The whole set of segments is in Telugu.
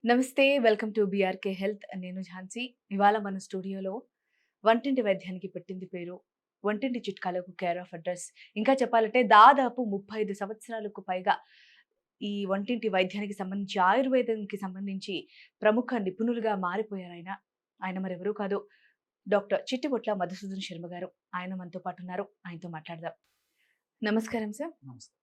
నమస్తే. Welcome to BRK health. నేను ఝాన్సీ. ఇవాళ మన స్టూడియోలో వంటింటి వైద్యానికి పెట్టింది పేరు. వంటింటి చిట్కాలకు కేర్ ఆఫ్ అడ్రెస్. ఇంకా చెప్పాలంటే దాదాపు 35 సంవత్సరాలకు పైగా ఈ వంటింటి వైద్యానికి సంబంధించి, ఆయుర్వేదంకి సంబంధించి ప్రముఖ నిపుణులుగా మారిపోయారాయన. ఆయన మరెవరూ కాదు, డాక్టర్ చిట్టిబొట్ల మధుసూదన్ శర్మ గారు. ఆయన మనతో పాటు ఉన్నారు. ఆయనతో మాట్లాడదాం. నమస్కారం సార్. నమస్తే.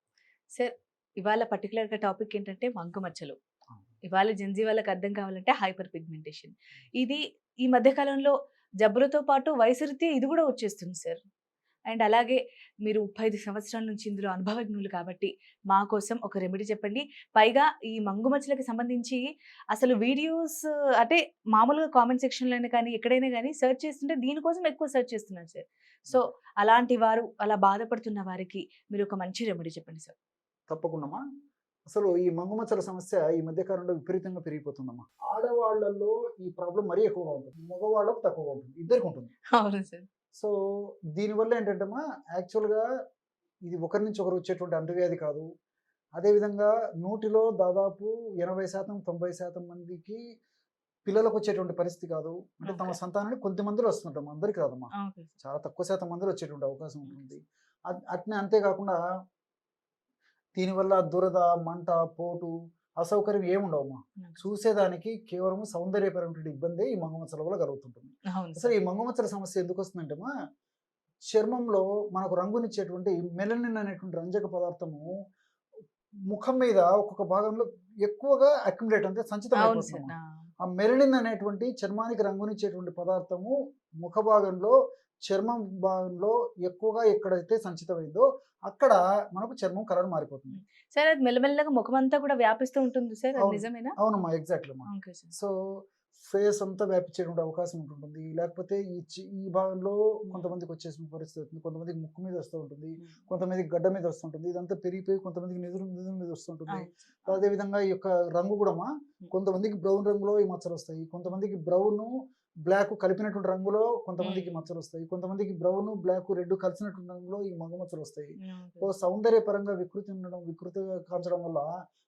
సార్, ఇవాళ పర్టిక్యులర్‌గా టాపిక్ ఏంటంటే మంకుమచ్చలు. అవును. ఇవాళ జెన్‌జీ వాళ్ళకి అర్థం కావాలంటే హైపర్ పిగ్మెంటేషన్. ఇది ఈ మధ్య కాలంలో జబ్బులతో పాటు వయసురీత్యా ఇది కూడా వచ్చేస్తుంది సార్. అండ్ అలాగే మీరు 35 సంవత్సరాల నుంచి ఇందులో అనుభవజ్ఞులు కాబట్టి మా కోసం ఒక రెమెడీ చెప్పండి. పైగా ఈ మంగుమచ్చలకి సంబంధించి అసలు వీడియోస్ అంటే మామూలుగా కామెంట్ సెక్షన్‌లోనే కానీ ఎక్కడైనా గానీ సెర్చ్ చేస్తుంటే దీనికోసం ఎక్కువ సెర్చ్ చేస్తున్నారు సార్. సో, అలాంటి వారు అలా బాధపడుతున్న వారికి మీరు ఒక మంచి రెమెడీ చెప్పండి సార్. తప్పకుండామా. అసలు ఈ మంగుమచ్చల సమస్య ఈ మధ్య కాలంలో విపరీతంగా పెరిగిపోతుందమ్మా. ఆడవాళ్ళలో ఈ ప్రాబ్లమ్ మరీ ఎక్కువగా ఉంటుంది. మగవాళ్ళకు తక్కువగా ఉంటుంది. ఇద్దరికి ఉంటుంది. అవును సార్. సో, దీనివల్ల ఏంటంటేమా యాక్చువల్‌గా ఇది ఒకరి నుంచి ఒకరు వచ్చేటువంటి అంటువ్యాధి కాదు. అదేవిధంగా నూటిలో దాదాపు 80% 90% మందికి పిల్లలకొచ్చేటువంటి పరిస్థితి కాదు. అంటే తమ ఓకే. సంతానానికి కొంతమందిలో వస్తుందమ్మా. అందరికి రాదమ్మా. Okay sir. చాలా తక్కువ శాతం మందిలో వచ్చేటువంటి అవకాశం ఉంటుంది. అట్నే అంతేకాకుండా దీనివల్ల దురద, మంట, పోటు, అసౌకర్యం ఏముండవమ్మా. ఓకే. చూసేదానికి కేవలం సౌందర్యపరమైనటువంటి ఇబ్బందే ఈ మంగుమచ్చల వల్ల కలుగుతుంటుంది. అవును అసలు సార్. ఈ మంగుమచ్చల సమస్య ఎందుకొస్తుందంటేమా, చర్మంలో మనకు రంగునిచ్చేటువంటి మెలనిన్ అనేటువంటి రంజక పదార్థము ముఖం మీద ఒక్కొక్క భాగంలో ఎక్కువగా అక్యుములేట్ అంటే సంచితం అవును సార్. అయిపోతుందమ్మా. ఆ! ఆ మెలనిన్ అనేటువంటి చర్మానికి రంగునిచ్చేటువంటి పదార్థము ముఖ భాగంలో, చర్మం భాగంలో ఎక్కువగా ఎక్కడైతే సంచితమైందో అక్కడ మనకు చర్మం కలర్ మారిపోతుంది. హ్మ్. సార్, అది మెల్లమెల్లగా ముఖమంతా కూడా వ్యాపిస్తూ ఉంటుంది సార్. అది అవును. నిజమేనా? అవునమ్మా. ఎగ్జాక్ట్‌లీ అమ్మా. Okay sir. సో, ఫేస్ అంతా వ్యాపించేటువంటి అవకాశం ఉంటుంటుంది. లేకపోతే ఈ భాగంలో హ్మ్. కొంతమందికొచ్చేసిన పరిస్థితి అవుతుంది. కొంతమందికి ముక్కు మీద వస్తూ ఉంటుంది. హ్మ్. కొంతమందికి గడ్డ మీద వస్తుంటుంది. ఇదంతా పెరిగిపోయి కొంతమందికి నుదురు మీద వస్తుంటుంది. అవును సార్. అదేవిధంగా ఈ యొక్క రంగు గూడమ్మా హ్మ్. కొంతమందికి బ్రౌన్ రంగులో ఈ మచ్చలొస్తాయి. కొంతమందికి బ్రౌను, బ్లాకు కలిపినటువంటి రంగులో కొంతమందికి హ్మ్. మచ్చలొస్తాయి. కొంతమందికి బ్రౌను, బ్లాకు, రెడ్ కలిసినటువంటి రంగులో ఈ మగ మచ్చలొస్తాయి. ఓకే. సో, సౌందర్యపరంగా వికృతిగా కాంచడం వల్ల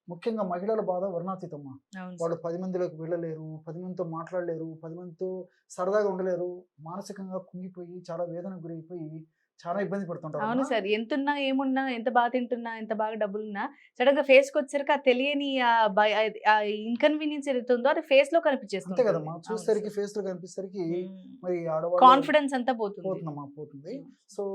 ముఖ్యంగా మహిళల బాధ వర్ణాతీతమ్మా. అవును వాళ్ళు సార్. 10 మందిలోకి వెళ్ళలేరు. 10 మందితో మాట్లాడలేరు. 10 మందితో సరదాగా ఉండలేరు. మానసికంగా కుంగిపోయి చాలా వేదనకు గురైపోయి చాలా ఇబ్బంది అవును పడుతుంటారమ్మా. సార్. ఎంతున్నా, ఏమున్నా, ఎంత బా తింటున్నా, ఎంత బాగా డబ్బులున్నా సడెన్‌గా ఫేస్‌కొచ్చేసరికి ఆ తెలియని ఇన్‌కన్వీనియన్స్ ఏదైతే ఉందో అది ఫేస్‌లో కనిపించేస్తూ అంతే ఉంటుంది. కదమ్మా. అవును చూసేసరికి సార్. ఫేస్‌లో కనిపిచ్చేసరికి హ్మ్. మరి ఆడవాళ్ళు కాన్ఫిడెన్స్ అంతా పోతుంది. పోతుందమ్మా పోతుంది. హ్మ్. సో,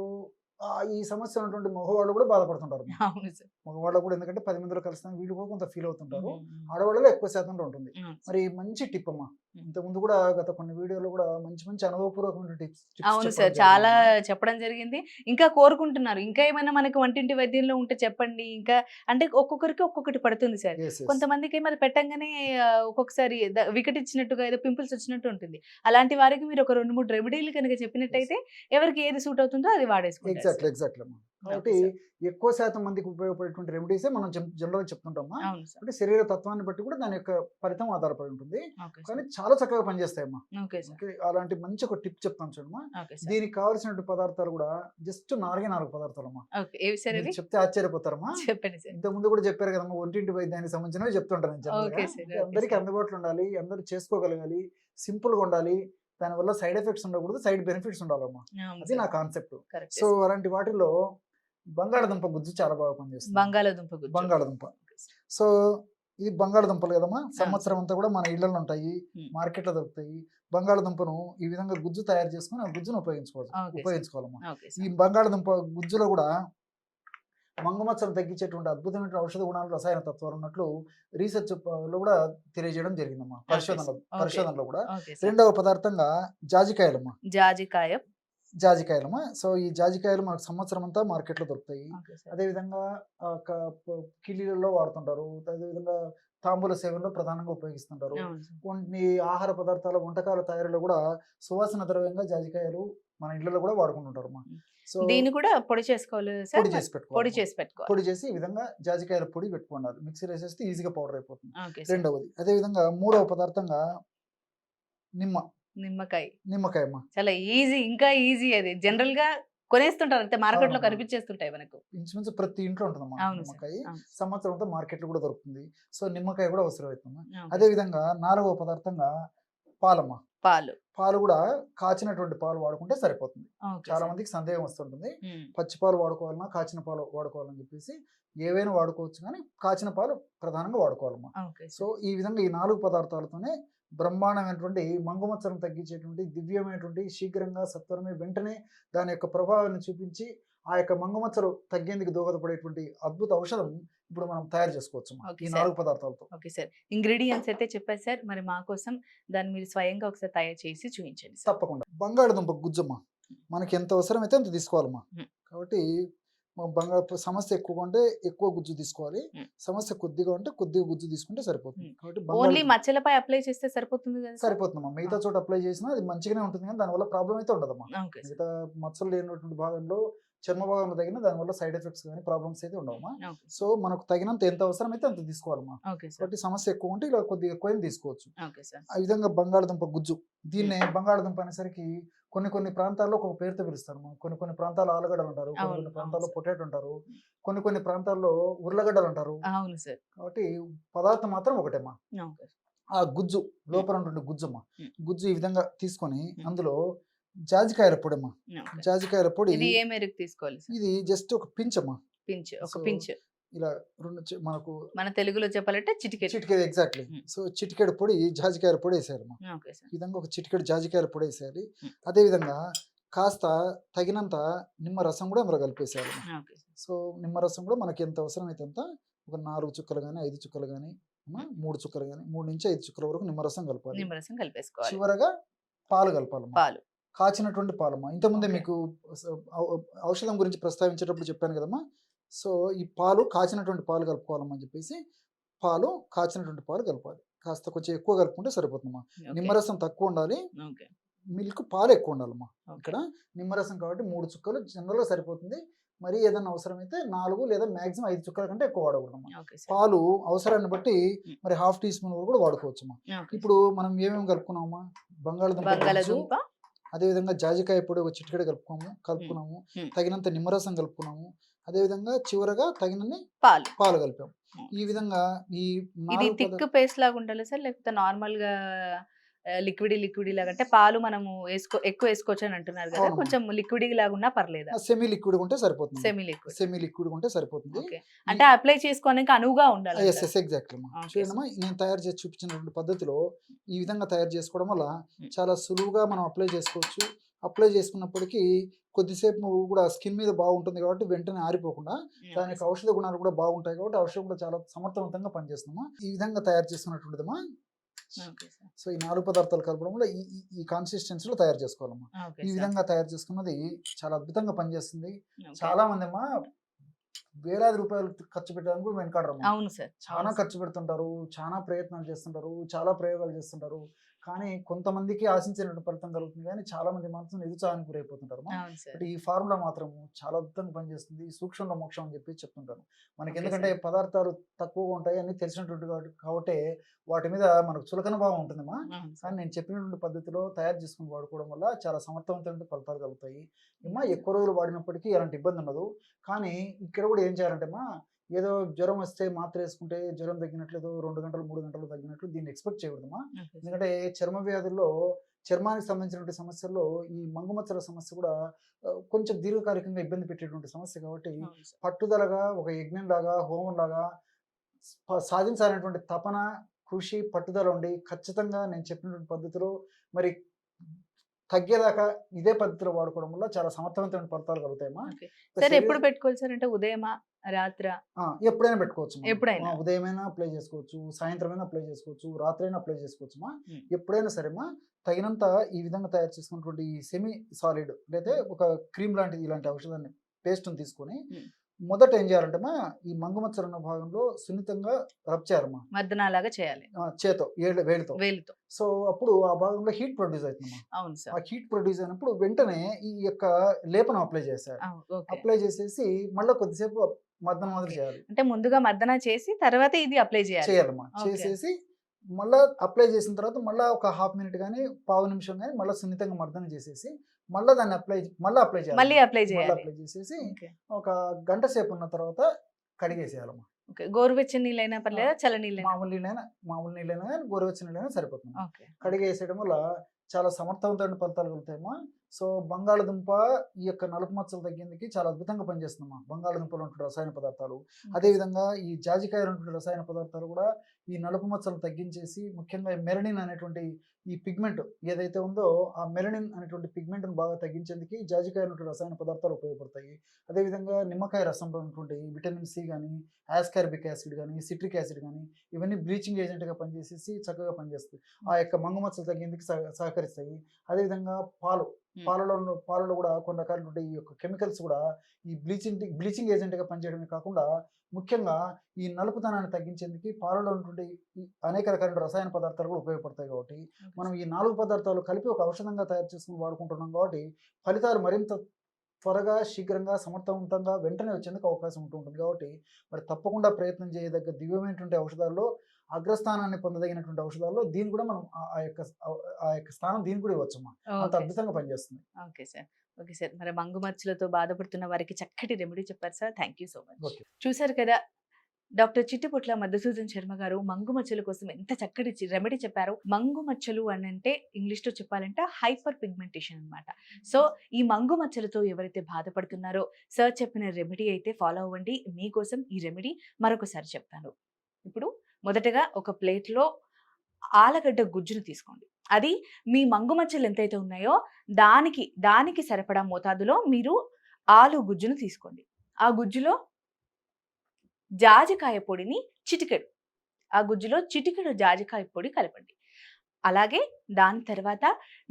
ఈ సమస్య ఉన్నటువంటి మగవాళ్ళు కూడా బాధపడుతుంటారమ్మా. అవును సార్. మగవాళ్ళకి కూడా ఎందుకంటే 10 మందిలో కలిసినా వీళ్ళు కూడా కొంత ఫీల్ హ్మ్. అవుతుంటారు. హ్మ్. ఆడవాళ్ళలో ఎక్కువ శాతంలో ఉంటుంది. అవును సార్. మరి మంచి టిప్ అమ్మా. హ్మ్. ఇంతకుముందు కూడా గత కొన్ని వీడియోలో కూడా మంచి మంచి అనుభవపూర్వకమైన టిప్స్ అవును చెప్పడం సార్. చాలా జరిగిందమ్మా. చెప్పడం జరిగింది. ఇంకా కోరుకుంటున్నారు. ఇంకా ఏమైనా మనకు వంటింటి వైద్యంలో ఉంటే చెప్పండి. ఇంకా అంటే ఒక్కొక్కరికి ఒక్కొక్కటి పడుతుంది సార్. యెస్. యెస్. కొంతమందికేమో అది పెట్టంగానే ఒక్కొక్కసారి వికటిచ్చినట్టుగా ఏదో పింపుల్స్ వచ్చినట్టు ఉంటుంది. అలాంటి వారికి మీరు ఒక 2, 3 రెమెడీలు గనుక యెస్. చెప్పినట్టయితే ఎవరికి ఏది సూట్ అవుతుందో అది వాడేసుకుంటారు సార్. ఎగ్జాక్ట్‌లీ అమ్మా. ఓకే కాబట్టి సార్. ఎక్కువ శాతం మందికి ఉపయోగపడేటువంటి రెమెడీసే మనం జనరల్‌గా చెప్తుంటామా. అవును సార్. అంటే శరీర తత్వాన్ని బట్టి కూడా దాని యొక్క ఫలితం ఆధారపడి ఉంటుంది. ఓకే కానీ సార్. చాలా చక్కగా పనిచేస్తాయమ్మా. Okay sir. ఓకే. అలాంటి మంచి ఒక టిప్ చెప్తాను చూడమ్మా. Okay sir. దీనికి కావాల్సినటువంటి పదార్థాలు కూడా జస్ట్ 4 పదార్థాలమ్మా. ఓకే. ఏవి సార్ మీరు అవి? చెప్తే ఆశ్చర్యపోతారమ్మా. చెప్పండి సార్. ఇంతకుముందు కూడా చెప్పారు కదమ్మా! ఒంటింటి వైద్యానికి సంబంధించినవి చెప్తుంటాను నేను జనరల్‌గా. Okay sir. అంటే ఓకే అందరికి సార్. అందుబాటులో ఉండాలి. అందరూ చేసుకోగలగాలి. సింపుల్‌గా ఉండాలి. దానివల్ల సైడ్ ఎఫెక్ట్స్ ఉండకూడదు. సైడ్ బెనిఫిట్స్ ఉండాలమ్మా. అవును అది సార్. నా కాన్సెప్ట్. కరెక్టే సో, సార్. అలాంటి వాటిల్లో బంగాళాదుంప గుజ్జు చాలా బాగా పనిచేస్తుందమ్మా. బంగాళాదుంప గుజ్జు. బంగాళాదుంప. Okay sir. సో, ఇది బంగాళాదుంపలు కదమ్మా! అవును సంవత్సరం సార్. అంతా కూడా మన ఇళ్లల్లో ఉంటాయి. హ్మ్. మార్కెట్‌లో దొరుకుతాయి. బంగాళాదుంపను ఈ విధంగా గుజ్జు తయారు చేసుకొని, ఆ గుజ్జును ఓకే సార్. ఉపయోగించుకోవాలమ్మా. ఓకే ఈ సార్. బంగాళాదుంప గుజ్జులో కూడా మంగమచ్చలను తగ్గించేటువంటి అద్భుతమైన ఔషధ గుణాలు, రసాయన తత్వాలు ఉన్నట్లు రీసెర్చ్ లో కూడా తెలియజేయడం జరిగిందమ్మా. Okay sir. ఓకే. పరిశోధనలో కూడా. Okay sir. రెండవ పదార్థంగా జాజికాయలమ్మా. జాజికాయ. జాజికాయలమ్మా. సో, ఈ జాజికాయలు మనకు సంవత్సరం అంతా మార్కెట్‌లో దొరుకుతాయి. Okay sir. అదేవిధంగా ఆహ్, క ప కిళ్ళిలలో వాడుతుంటారు. అదేవిధంగా తాంబూల సేవనలో ప్రధానంగా ఉపయోగిస్తుంటారు. అవును సార్. కొన్ని ఆహార పదార్థాల వంటకాల తయారీలో కూడా సువాసన ద్రవ్యంగా జాజికాయలు మన ఇళ్లలో కూడా వాడుకుంటుంటారమ్మా. హ్మ్. సో, దీన్ని కూడా పొడి చేసుకోవాలి సార్? పొడి చేసి పొడి పెట్టుకోవాలమ్మా. చేసి పెట్టుకోవాలి. పొడి చేసి ఈ విధంగా జాజికాయల పొడి పెట్టుకోండాలి. మిక్సీలో ఏసేస్తే ఈజీగా పౌడర్ అయిపోతుంది. Okay sir. రెండవది. అదేవిధంగా మూడవ పదార్థంగా నిమ్మ నిమ్మకాయ. నిమ్మకాయమ్మ. చాలా ఈజీ. ఇంకా ఈజీ అది. జనరల్‌గా కొనేస్తుంటారు అంతే, మార్కెట్ లో అవునమ్మా. కనిపించేస్తుంటాయి మనకు. ఇంచుమించు ప్రతి ఇంట్లో ఉంటుందమ్మా అవును సార్. నిమ్మకాయ. అవును. సంవత్సరంతో మార్కెట్‌లో కూడా దొరుకుతుంది. సో, నిమ్మకాయ కూడా అవసరమవుతుందమ్మా. ఓకే అదే సార్. విధంగా నాలుగవ పదార్థంగా పాలమ్మ. పాలు. పాలు కూడా కాచినటువంటి పాలు వాడుకుంటే సరిపోతుంది. ఓకే చాలా సార్. మందికి సందేహం వస్తుంటుంది. ఉమ్. పచ్చి పాలు వాడుకోవాలన్నా, కాచిన పాలు వాడుకోవాలని చెప్పేసి ఏవైనా వాడుకోవచ్చు కానీ కాచిన పాలు ప్రధానంగా వాడుకోవాలమ్మా. Okay so, sir. ఈ విధంగా ఈ 4 పదార్థాలతోనే బ్రహ్మాండమైనటువంటి మంగుమచ్చలను తగ్గించేటువంటి దివ్యమైనటువంటి శీఘ్రంగా సత్వరమే వెంటనే దాని యొక్క ప్రభావాన్ని చూపించి ఆ యొక్క మంగుమచ్చలు తగ్గేందుకు దోహదపడేటువంటి అద్భుత ఔషధం ఇప్పుడు మనం తయారు చేసుకోవచ్చమ్మా ఓకే ఈ సార్. 4 పదార్థాలతో. Okay sir. ఇంగ్రీడియంట్స్ అయితే చెప్పారు సార్. మరి మా కోసం దాన్ని మీరు స్వయంగా ఒకసారి తయారు చేసి చూపించండి సార్. తప్పకుండా. బంగాళదుంప గుజ్జమ్మా. మనకి ఎంత అవసరమైతే అంత తీసుకోవాలమ్మా. హ్మ్. కాబట్టి బంగాళ సమస్య ఎక్కువగా ఉంటే ఎక్కువ గుజ్జు తీసుకోవాలి. హ్మ్. సమస్య కొద్దిగా ఉంటే కొద్దిగా గుజ్జు తీసుకుంటే సరిపోతుంది. హ్మ్. కాబట్టి ఓన్లీ బంగాళదుంప మచ్చలపై అప్లై చేస్తే సరిపోతుంది కదా సార్? సరిపోతుందమ్మా. మిగతా చోట అప్లై చేసినా అది మంచిగానే ఉంటుంది కానీ దానివల్ల ప్రాబ్లమ్ అయితే ఉండదమ్మా. Okay sir. మిగతా మచ్చలు లేనటువంటి భాగంలో చర్మ భాగంలో తగిన దానివల్ల సైడ్ ఎఫెక్ట్స్ కానీ ప్రాబ్లమ్స్ అయితే ఉండవమ్మా. ఓకే. సో, మనకు తగినంత ఎంత అవసరమైతే అంత తీసుకోవాలమ్మా. Okay sir. కాబట్టి సమస్య ఎక్కువ ఉంటే ఇలా కొద్దిగా ఎక్కువైనా తీసుకోవచ్చు. Okay sir. ఆ విధంగా బంగాళదుంప గుజ్జు. దీన్నే బంగాళదుంప అనేసరికి కొన్ని ప్రాంతాల్లో ఒక పేరుతో పిలుస్తారమ్మా. కొన్ని ప్రాంతాల్లో ఆలుగడ్డలు అంటారు. అవును. కొన్ని అవును ప్రాంతాల్లో సార్. పొటాటో అంటారు. కొన్ని ప్రాంతాల్లో ఉర్లగడ్డలు అంటారు. అవును సార్. కాబట్టి పదార్థం మాత్రం ఒకటేమ్మా. ఓకే. ఆ గుజ్జు లోపల ఉన్నటువంటి గుజ్జమ్మా. హ్మ్. గుజ్జు ఈ విధంగా తీసుకొని హ్మ్. అందులో జాజికాయల పొడమ్మా. ఓకే. జాజికాయల పొడి ఇది ఏ మేరకు తీసుకోవాలి సార్? ఇది జస్ట్ ఒక పించమ్మా. పించ్. ఒక సో, పించ్. ఇలా 2 మనకు మన తెలుగులో చెప్పాలంటే చిటికెడు. చిటికెడు ఎగ్జాక్ట్‌లీ. హ్మ్. సో, చిటికెడు పొడి జాజికాయల పొడి ఏసేయాలమ్మా. Okay sir. ఈ విధంగా ఒక చిటికెడు జాజికాయల పొడి ఏసేయాలి. హ్మ్. అదే విధంగా కాస్త తగినంత నిమ్మరసం కూడా అందులో కలిపేసేయాలమ్మా. Okay sir. సో, నిమ్మరసం కూడా మనకి ఎంత అవసరమైతే అంత ఒక 4 చుక్కలు గాని, 5 చుక్కలు గాని, 3 చుక్కలు గాని, 3-5 చుక్కల వరకు నిమ్మరసం కలపాలి. నిమ్మరసం కలిపేసుకోవాలి. చివరగా పాలు కలపాలమ్మా. పాలు. కాచినటువంటి పాలమ్మా. ఇంతకుముందే ఓకే. మీకు ఔషధం గురించి ప్రస్తావించేటప్పుడు చెప్పాను కదమ్మా. సో, ఈ పాలు కాచినటువంటి పాలు కలుపుకోవాలమ్మా అని చెప్పేసి కాచినటువంటి పాలు కలపాలి. కాస్త కొంచెం ఎక్కువ కలుపుకుంటే సరిపోతుందమ్మా. ఓకే. నిమ్మరసం తక్కువ ఉండాలి. ఓకే. మిల్క్ పాలు ఎక్కువ ఉండాలమ్మా. ఓకే. ఇక్కడ నిమ్మరసం కాబట్టి 3 చుక్కలు జనరల్‌గా సరిపోతుంది. మరి ఏదైనా అవసరమైతే 4 లేదా మాక్సిమం 5 చుక్కల కంటే ఎక్కువ వాడకూడదమ్మా. Okay sir. పాలు అవసరాన్ని బట్టి హ్మ్. మరి హాఫ్ టీ స్పూన్ వరకు కూడా వాడుకోవచ్చమ్మా. ఓకే. ఇప్పుడు మనం ఏమేమి కలుపుకున్నామమ్మా? బంగాళదుంప గుజ్జు, బంగాళదుంప. అదేవిధంగా జాజికాయ పొడి ఒక చిటికెడు కలుపుకున్నాము. హ్మ్. తగినంత నిమ్మరసం కలుపుకున్నాము. అదేవిధంగా చివరగా తగినన్ని పాలు. పాలు కలిపాము. ఓకే ఈ సార్. విధంగా ఈ ఇది 4 థిక్ పేస్ట్ లాగా ఉండాలా సార్? లేకపోతే నార్మల్‌గా లిక్విడీ లాగా, అంటే పాలు మనము ఎక్కువ ఏసుకోవచ్చు అని అంటున్నారు కదా! అవునమ్మా. కొంచెం లిక్విడీ లాగా ఉన్నా పర్లేదా? సెమీ లిక్విడ్‌గా ఉంటే సరిపోతుంది. Semi liquid. సెమీ లిక్విడ్‌గా ఉంటే సరిపోతుంది. ఓకే. ఈ అంటే అప్లై చేసుకోవడానికి అనువుగా యెస్. ఉండాలంటారు. యెస్. ఎగ్జాక్ట్‌లీ అమ్మా. ఓకే చూడండమ్మా సార్. నేను తయారు చేసి చూపించినటువంటి పద్ధతిలో ఈ విధంగా తయారు చేసుకోవడం వల్ల హ్మ్. చాలా సులువుగా మనం అప్లై చేసుకోవచ్చు. అప్లై చేసుకున్నప్పటికీ కొద్దిసేపు కూడా స్కిన్ మీద బాగుంటుంది కాబట్టి వెంటనే ఆరిపోకుండా దాని ఓకే యొక్క సార్. ఔషధ గుణాలు కూడా బాగుంటాయి కాబట్టి ఔషధం కూడా చాలా సమర్థవంతంగా పనిచేస్తుందమ్మా. ఈ విధంగా తయారు చేసుకున్నటువంటిదమ్మా. Okay sir. సో, ఈ 4 పదార్థాలు కలపడం వల్ల ఈ ఈ ఈ కన్సిస్టెన్సీలో తయారు చేసుకోవాలమ్మా. ఓకే ఈ సార్. విధంగా తయారు చేసుకున్నది చాలా అద్భుతంగా పనిచేస్తుంది. ఓకే. చాలా మందమ్మా వేలాది రూపాయలు ఖర్చు పెట్టడానికి కూడా వెనకాడరమ్మా. అవును సార్. చాలా అవును సార్. ఖర్చు పెడుతుంటారు. చాలా ప్రయత్నాలు చేస్తుంటారు. చాలా ప్రయోగాలు చేస్తుంటారు. కానీ కొంతమందికి ఆశించినటువంటి ఫలితం కలుగుతుంది కానీ చాలా మంది మాత్రం నిరుత్సాహానికి గురైపోతుంటారమ్మా. అవును సార్. బట్ ఈ ఫార్ములా మాత్రం చాలా అద్భుతంగా పనిచేస్తుంది. సూక్ష్మంలో మోక్షం అని చెప్పి చెప్తుంటాను. మనకి ఓకే ఎందుకంటే సార్. పదార్థాలు తక్కువగా ఉంటాయి అన్నీ తెలిసినటువంటి కాబట్టే వాటి మీద మనకు చులకన భావం ఉంటుందమ్మా. అవును కానీ సార్. నేను చెప్పినటువంటి పద్ధతిలో తయారు చేసుకొని వాడుకోవడం వల్ల చాలా సమర్థవంతమైన ఫలితాలు కలుగుతాయి. ఏమ్మా ఓకే సార్. ఎక్కువ రోజులు వాడినప్పటికీ ఎలాంటి ఇబ్బంది ఉండదు. కానీ ఇక్కడ కూడా ఏం చేయాలంటే అమ్మా ఏదో జ్వరం వస్తే మాత్ర వేసుకుంటే జ్వరం తగ్గినట్లేదు 2 గంటలు 3 గంటలు తగ్గినట్లు దీన్ని ఎక్స్‌పెక్ట్ చేయకూడదమ్మా. Okay sir. ఎందుకంటే చర్మ వ్యాధుల్లో చర్మానికి సంబంధించినటువంటి సమస్యల్లో ఈ మంగుమచ్చల సమస్య కూడా కొంచెం దీర్ఘకాలికంగా ఇబ్బంది పెట్టేటువంటి సమస్య కాబట్టి అవును సార్. పట్టుదలగా ఒక యజ్ఞంలాగా, హోమంలాగా సాధించాలనేటువంటి తపన, కృషి, పట్టుదల ఉండి ఖచ్చితంగా నేను చెప్పినటువంటి పద్ధతిలో మరి తగ్గేదాకా ఇదే పద్ధతిలో వాడుకోవడం వల్ల చాలా సమర్థవంతమైన ఫలితాలు కలుగుతాయమ్మా. ఓకే. ఇక సార్ శరీర ఎప్పుడు పెట్టుకోవాలి సార్? అంటే ఉదయమా? రాత్రా? ఎప్పుడైనా పెట్టుకోవచ్చమ్మా. ఎప్పుడైనా? ఉదయమైనా అప్లై చేసుకోవచ్చు, సాయంత్రమైనా అప్లై చేసుకోవచ్చు, రాత్రైనా అప్లై చేసుకోవచ్చమ్మా. హ్మ్. ఎప్పుడైనా సరేమ్మా తగినంత ఈ విధంగా తయారు చేసుకున్నటువంటి ఈ సెమీ సాలిడ్ లేదా ఒక క్రీమ్ లాంటిది ఇలాంటి ఔషధాన్ని పేస్ట్‌ని తీసుకొని హ్మ్. మొదట ఏం చేయాలంటేమ్మా ఈ మంగుమచ్చలు ఉన్న భాగంలో సున్నితంగా రబ్ చేయాలమ్మా. మర్దనాలాగా చేయాలి. చేత్తో వేలితో. వేలుతో. సో, అప్పుడు ఆ భాగంలో హీట్ ప్రొడ్యూస్ అవుతుందమ్మా. అవును ఆ సార్. హీట్ ప్రొడ్యూస్ అయినప్పుడు వెంటనే ఈ యొక్క లేపనం అప్లై చేసేయాలి. ఓకే. అప్లై చేసేసి మళ్ళా కొద్దిసేపు మర్దన మాదిరి ఓకే. చేయాలి. అంటే ముందుగా మర్దన చేసి తర్వాత ఇది అప్లై చేయాలి. చేయాలమ్మా. ఓకే. చేసేసి మళ్ళా అప్లై చేసిన తర్వాత మళ్ళా ఒక హాఫ్ మినిట్ గాని, పావు నిమిషం గాని మళ్ళా సున్నితంగా మర్దన చేసేసి మళ్ళీ దాన్ని మళ్ళీ అప్లై మళ్ళీ చేయాలి. అప్లై మళ్ళీ చేయాలి. అప్లై చేసేసి ఓకే. ఒక గంట సేపు ఉన్న తర్వాత కడిగేసేయాలమ్మా. ఓకే. గోరువెచ్చని నీళ్ళైనా పర్లేదా? చల్ల నీళ్ళైనా? మామూలు నీళ్ళైనా కానీ గోరువెచ్చని నీళ్ళైనా సరిపోతుంది. ఓకే. కడిగేసేయడం వల్ల చాలా సమర్థవంతమైన ఫలితాలు కలుగుతాయమ్మా. సో బంగాళదుంప ఈ యొక్క నలుపు మచ్చలు తగ్గేందుకు చాలా అద్భుతంగా పనిచేస్తుందమ్మా. బంగాళదుంపలో ఉంటున్న రసాయన పదార్థాలు, అదేవిధంగా ఈ జాజికాయలో ఉంటున్న రసాయన పదార్థాలు కూడా ఈ నలుపు మచ్చలు తగ్గించేసి, ముఖ్యంగా మెలనిన్ అనేటువంటి ఈ పిగ్మెంట్ ఏదైతే ఉందో ఆ మెలనిన్ అనేటువంటి పిగ్మెంట్ను బాగా తగ్గించేందుకు జాజికాయలో ఉంటున్న రసాయన పదార్థాలు ఉపయోగపడతాయి. అదేవిధంగా నిమ్మకాయ రసంలో ఉన్నటువంటి విటమిన్ సి కానీ, ఆస్కార్బిక్ యాసిడ్ కానీ, సిట్రిక్ యాసిడ్ కానీ ఇవన్నీ బ్లీచింగ్ ఏజెంట్గా పనిచేసేసి చక్కగా పనిచేస్తాయి. ఆ యొక్క మంగు మచ్చలు తగ్గేందుకు సహకరిస్తాయి. అదేవిధంగా పాలలో కూడా కొన్ని రకాలైనటువంటి ఈ యొక్క కెమికల్స్ కూడా ఈ బ్లీచింగ్ ఏజెంట్గా పనిచేయడమే కాకుండా, ముఖ్యంగా ఈ నలుపుతనాన్ని తగ్గించేందుకు పాలలో ఉన్నటువంటి ఈ అనేక రకాల రసాయన పదార్థాలు కూడా ఉపయోగపడతాయి. కాబట్టి మనం ఈ 4 పదార్థాలు కలిపి ఒక ఔషధంగా తయారు చేసుకుని వాడుకుంటున్నాం. కాబట్టి ఫలితాలు మరింత త్వరగా, శీఘ్రంగా, సమర్థవంతంగా వెంటనే వచ్చేందుకు అవకాశం ఉంటుంది. కాబట్టి మరి తప్పకుండా ప్రయత్నం చేయదగ్గ దివ్యమైనటువంటి ఔషధాల్లో, అగ్రస్థానాన్ని పొందదగినటువంటి ఔషధాల్లో దీన్ని కూడా మనం ఆ యొక్క స్థానం దీన్ని కూడా ఇవ్వచ్చమ్మా. అంత ఓకే. అద్భుతంగా పనిచేస్తుంది. Okay sir. Okay sir. మరి మంగు మచ్చలతో బాధపడుతున్న వారికి చక్కటి రెమెడీ చెప్పారు sir. Thank you so much. Okay. చూసారు కదా, డాక్టర్ చిట్టిపుట్ల మధుసూదన్ శర్మ గారు మంగు మచ్చల కోసం ఎంత చక్కటి రెమెడీ చెప్పారు. మంగు మచ్చలు అని అంటే ఇంగ్లీష్లో చెప్పాలంటే హైపర్ పిగ్మెంటేషన్ అన్నమాట. సో ఈ మంగు మచ్చలతో ఎవరైతే బాధపడుతున్నారో సార్ చెప్పిన రెమెడీ అయితే ఫాలో అవ్వండి. మీకోసం ఈ రెమెడీ మరొకసారి చెప్తాను. ఇప్పుడు మొదటగా ఒక ప్లేట్లో ఆలగడ్డ గుజ్జును తీసుకోండి. అది మీ మంగు మచ్చలు ఎంతైతే ఉన్నాయో దానికి సరిపడా మోతాదులో మీరు ఆలు గుజ్జును తీసుకోండి. ఆ గుజ్జులో జాజికాయ పొడిని చిటికెడు జాజికాయ పొడి కలపండి. అలాగే దాని తర్వాత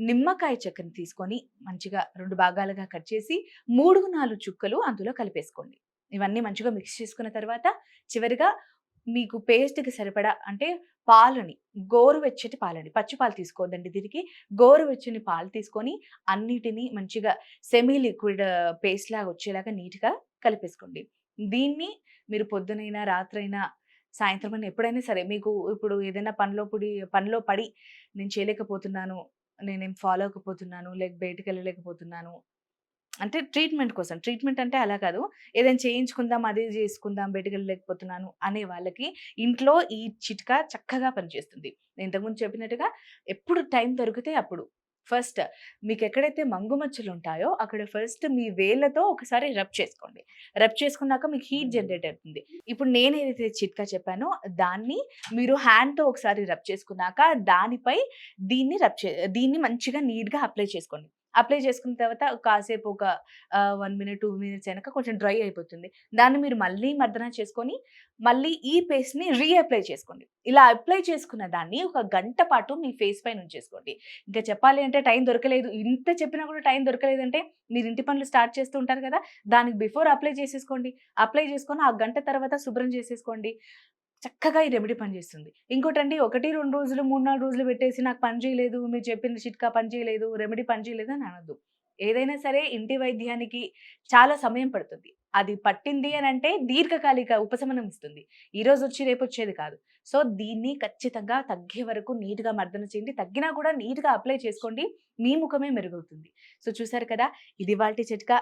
నిమ్మకాయ చెక్కని తీసుకొని మంచిగా 2 భాగాలుగా కట్ చేసి 3-4 చుక్కలు అందులో కలిపేసుకోండి. ఇవన్నీ మంచిగా మిక్స్ చేసుకున్న తర్వాత చివరిగా మీకు పేస్ట్కి సరిపడా అంటే గోరువెచ్చటి పాలని, పచ్చి పాలు తీసుకోవద్దండి దీనికి. గోరువెచ్చని పాలు తీసుకొని అన్నిటినీ మంచిగా సెమీ లిక్విడ్ పేస్ట్ లాగా వచ్చేలాగా నీట్గా కలిపేసుకోండి. దీన్ని మీరు పొద్దునైనా, రాత్రైనా, సాయంత్రం అయినా ఎప్పుడైనా సరే, మీకు ఇప్పుడు ఏదైనా పనిలో పడి నేను చేయలేకపోతున్నాను, నేనేం ఫాలో అవ్వకపోతున్నాను, బయటికి వెళ్ళలేకపోతున్నాను అంటే ట్రీట్మెంట్ అంటే అలా కాదు, ఏదైనా చేయించుకుందాం, అది చేసుకుందాం, బయటికి వెళ్ళలేకపోతున్నాను అనే వాళ్ళకి ఇంట్లో ఈ చిట్కా చక్కగా పనిచేస్తుంది. నేను ఇంతకుముందు చెప్పినట్టుగా ఎప్పుడు టైం దొరికితే అప్పుడు ఫస్ట్ మీకు ఎక్కడైతే మంగు మచ్చలు ఉంటాయో అక్కడ ఫస్ట్ మీ వేళ్ళతో ఒకసారి రబ్ చేసుకోండి. రబ్ చేసుకున్నాక మీకు హీట్ జనరేట్ అవుతుంది. ఇప్పుడు నేను ఏదైతే చిట్కా చెప్పానో దాన్ని మీరు హ్యాండ్తో ఒకసారి రబ్ చేసుకున్నాక దానిపై దీన్ని మంచిగా నీట్గా అప్లై చేసుకోండి. అప్లై చేసుకున్న తర్వాత కాసేపు ఒక 1 మినిట్ 2 మినిట్స్ అయినాక కొంచెం డ్రై అయిపోతుంది. దాన్ని మీరు మళ్ళీ మర్దన చేసుకొని మళ్ళీ ఈ పేస్ట్ని రీఅప్లై చేసుకోండి. ఇలా అప్లై చేసుకున్న దాన్ని ఒక గంట పాటు మీ ఫేస్ పైన ఉంచేసుకోండి. ఇంకా చెప్పాలి అంటే టైం దొరకలేదు, ఇంత చెప్పినా కూడా టైం దొరకలేదంటే మీరు ఇంటి పనులు స్టార్ట్ చేస్తూ ఉంటారు కదా, దానికి బిఫోర్ అప్లై చేసేసుకోండి. అప్లై చేసుకొని ఆ గంట తర్వాత శుభ్రం చేసేసుకోండి. చక్కగా ఈ రెమెడీ పనిచేస్తుంది. ఇంకోటండి, 1, 2 రోజులు, 3, 4 రోజులు పెట్టేసి నాకు పని చేయలేదు, మీరు చెప్పిన చిట్కా పని చేయలేదు, రెమెడీ పని చేయలేదు అని అనొద్దు. ఏదైనా సరే ఇంటి వైద్యానికి చాలా సమయం పడుతుంది. అది పట్టింది అని అంటే దీర్ఘకాలిక ఉపశమనం ఇస్తుంది. ఈరోజు వచ్చి రేపు వచ్చేది కాదు. సో దీన్ని ఖచ్చితంగా తగ్గే వరకు నీట్గా మర్దన చేయండి. తగ్గినా కూడా నీట్గా అప్లై చేసుకోండి. మీ ముఖమే మెరుగవుతుంది. సో చూసారు కదా, ఇది ఇవాల్టి చిట్కా.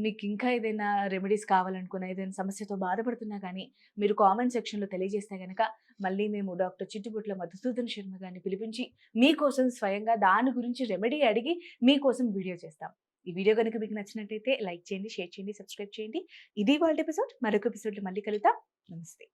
మీకు ఇంకా ఏదైనా రెమెడీస్ కావాలనుకున్నా, ఏదైనా సమస్యతో బాధపడుతున్నా కానీ మీరు కామెంట్ సెక్షన్లో తెలియజేస్తే కనుక మళ్ళీ మేము డాక్టర్ చిట్టిపుట్ల మధుసూదన్ శర్మ గారిని పిలిపించి మీకోసం స్వయంగా దాని గురించి రెమెడీ అడిగి మీకోసం వీడియో చేస్తాం. ఈ వీడియో కనుక మీకు నచ్చినట్టయితే లైక్ చేయండి, షేర్ చేయండి, సబ్స్క్రైబ్ చేయండి. ఇది ఇవాల్టి ఎపిసోడ్. మరొక ఎపిసోడ్లో మళ్ళీ కలుద్దాం. నమస్తే.